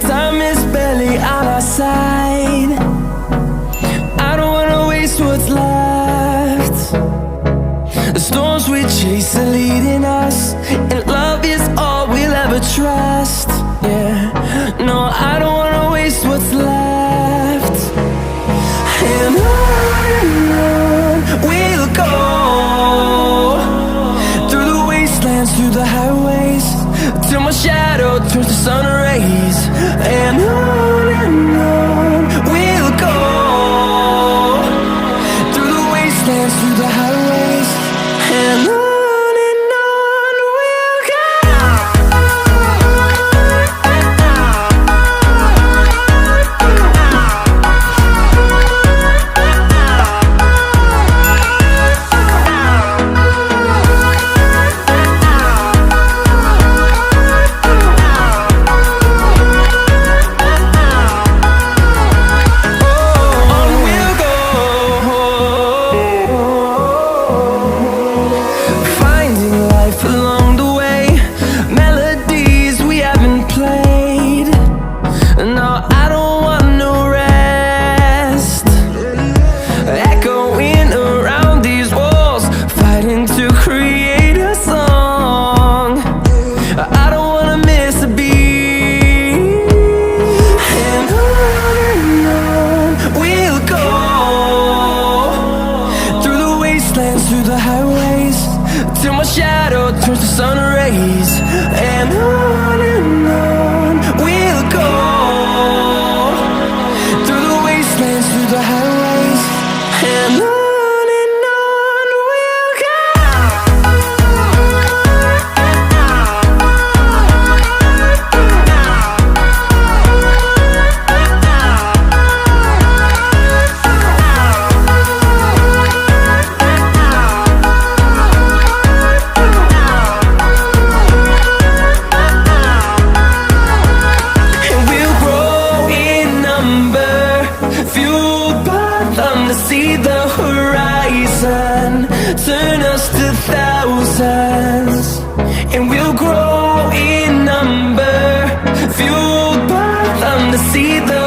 Time is barely on our side. I don't wanna waste what's left. The storms we chase are leading us, and love is all we'll ever trust. Yeah, no, I don't wanna waste what's left. And on we'll go, through the wastelands, through the highways, till my shadow turns to sun rays. And on we'll go, through the wastelands, through the highways, and on we'll go. Through the highways, till my shadow turns to sun rays. And on we'll go, through the wastelands, through the highways, and on. To see the horizon turn us to thousands, and we'll grow in number, fueled by them to see the